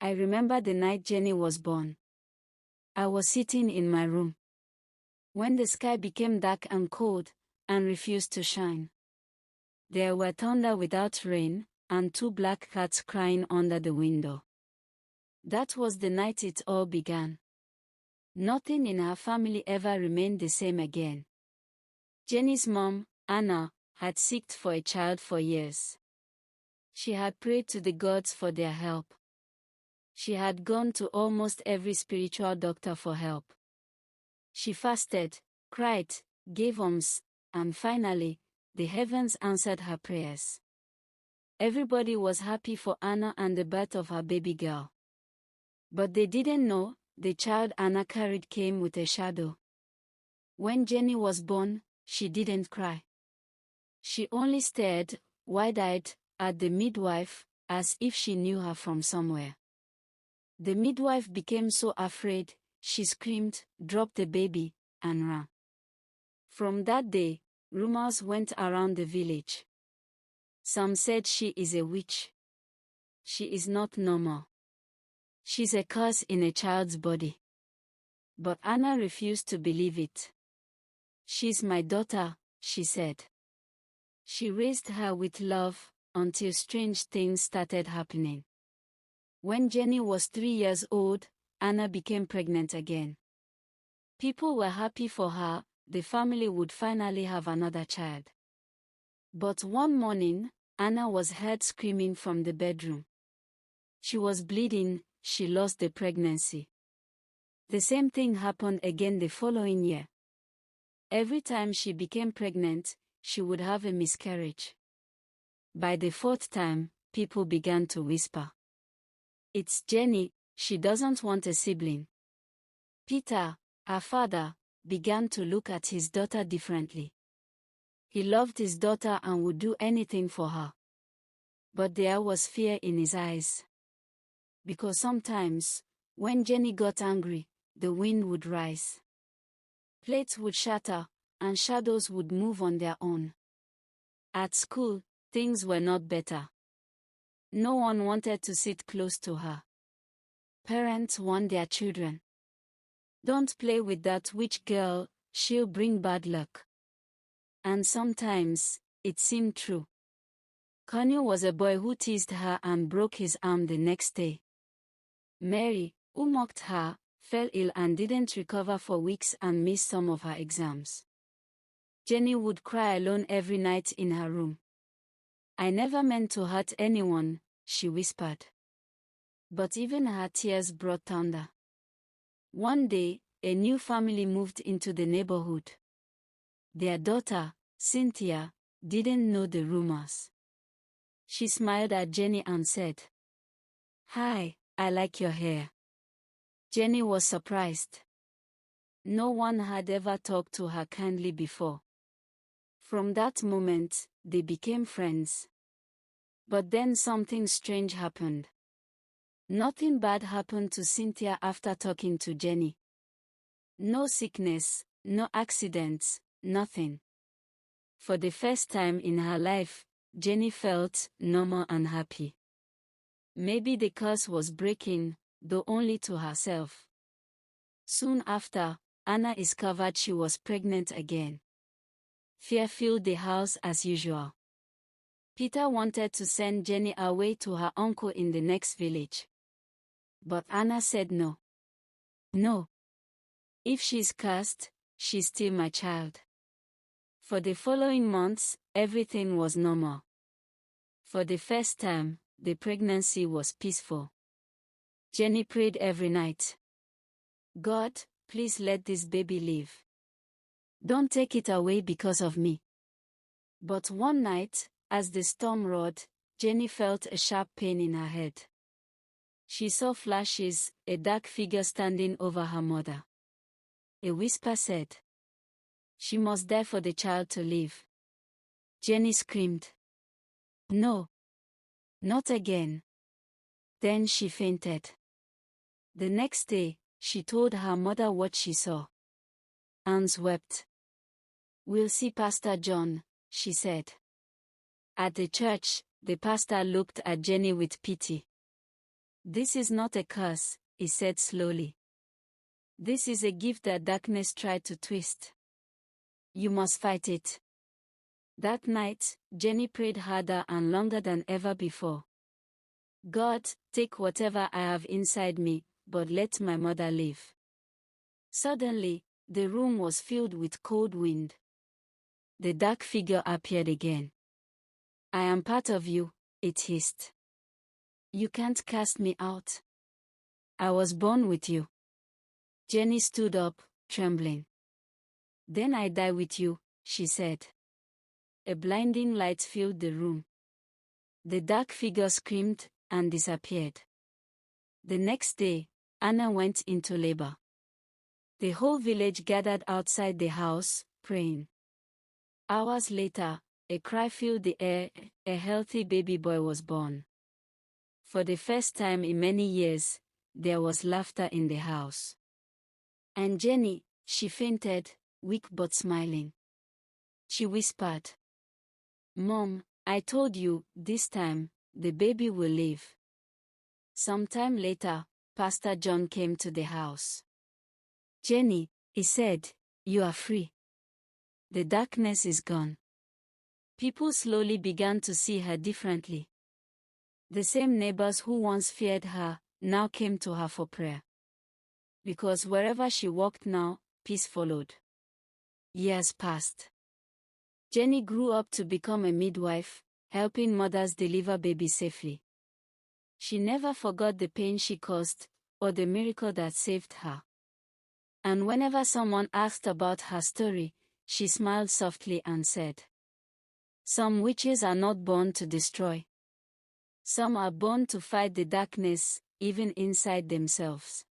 I remember the night Jenny was born. I was sitting in my room when the sky became dark and cold and refused to shine. There were thunder without rain and 2 black cats crying under the window. That was the night it all began. Nothing in her family ever remained the same again. Jenny's mom, Anna, had seeked for a child for years. She had prayed to the gods for their help. She had gone to almost every spiritual doctor for help. She fasted, cried, gave alms, and finally, the heavens answered her prayers. Everybody was happy for Anna and the birth of her baby girl. But they didn't know, the child Anna carried came with a shadow. When Jenny was born, she didn't cry. She only stared, wide-eyed, at the midwife, as if she knew her from somewhere. The midwife became so afraid, she screamed, dropped the baby, and ran. From that day, rumors went around the village. Some said she is a witch. She is not normal. She's a curse in a child's body. But Anna refused to believe it. She's my daughter, she said. She raised her with love, until strange things started happening. When Jenny was 3 years old, Anna became pregnant again. People were happy for her, the family would finally have another child. But one morning, Anna was heard screaming from the bedroom. She was bleeding, she lost the pregnancy. The same thing happened again the following year. Every time she became pregnant, she would have a miscarriage. By the 4th time, people began to whisper, "It's Jenny, she doesn't want a sibling." Peter, her father, began to look at his daughter differently. He loved his daughter and would do anything for her. But there was fear in his eyes. Because sometimes, when Jenny got angry, the wind would rise. Plates would shatter, and shadows would move on their own. At school, things were not better. No one wanted to sit close to her. Parents warned their children, "Don't play with that witch girl, she'll bring bad luck." And sometimes, it seemed true. Connie was a boy who teased her and broke his arm the next day. Mary, who mocked her, fell ill and didn't recover for weeks and missed some of her exams. Jenny would cry alone every night in her room. "I never meant to hurt anyone," she whispered. But even her tears brought thunder. One day, a new family moved into the neighborhood. Their daughter, Cynthia, didn't know the rumors. She smiled at Jenny and said, "Hi, I like your hair." Jenny was surprised. No one had ever talked to her kindly before. From that moment, they became friends. But then something strange happened. Nothing bad happened to Cynthia after talking to Jenny. No sickness, no accidents, nothing. For the first time in her life, Jenny felt normal and happy. Maybe the curse was breaking, though only to herself. Soon after, Anna discovered she was pregnant again. Fear filled the house as usual. Peter wanted to send Jenny away to her uncle in the next village. But Anna said no. "No. If she's cursed, she's still my child." For the following months, everything was normal. For the first time, the pregnancy was peaceful. Jenny prayed every night. "God, please let this baby live. Don't take it away because of me." But one night, as the storm roared, Jenny felt a sharp pain in her head. She saw flashes, a dark figure standing over her mother. A whisper said, "She must die for the child to live." Jenny screamed, "No. Not again." Then she fainted. The next day, she told her mother what she saw. Anne wept. "We'll see Pastor John," she said. At the church, the pastor looked at Jenny with pity. "This is not a curse," he said slowly. "This is a gift that darkness tried to twist. You must fight it." That night, Jenny prayed harder and longer than ever before. "God, take whatever I have inside me, but let my mother live." Suddenly, the room was filled with cold wind. The dark figure appeared again. "I am part of you," it hissed. "You can't cast me out. I was born with you." Jenny stood up, trembling. "Then I die with you," she said. A blinding light filled the room. The dark figure screamed and disappeared. The next day, Anna went into labor. The whole village gathered outside the house, praying. Hours later, a cry filled the air. A healthy baby boy was born. For the first time in many years, there was laughter in the house. And Jenny, she fainted, weak but smiling. She whispered, "Mom, I told you, this time, the baby will live." Sometime later, Pastor John came to the house. "Jenny," he said, "you are free. The darkness is gone." People slowly began to see her differently. The same neighbors who once feared her, now came to her for prayer. Because wherever she walked now, peace followed. Years passed. Jenny grew up to become a midwife, helping mothers deliver babies safely. She never forgot the pain she caused, or the miracle that saved her. And whenever someone asked about her story, she smiled softly and said, "Some witches are not born to destroy. Some are born to fight the darkness, even inside themselves."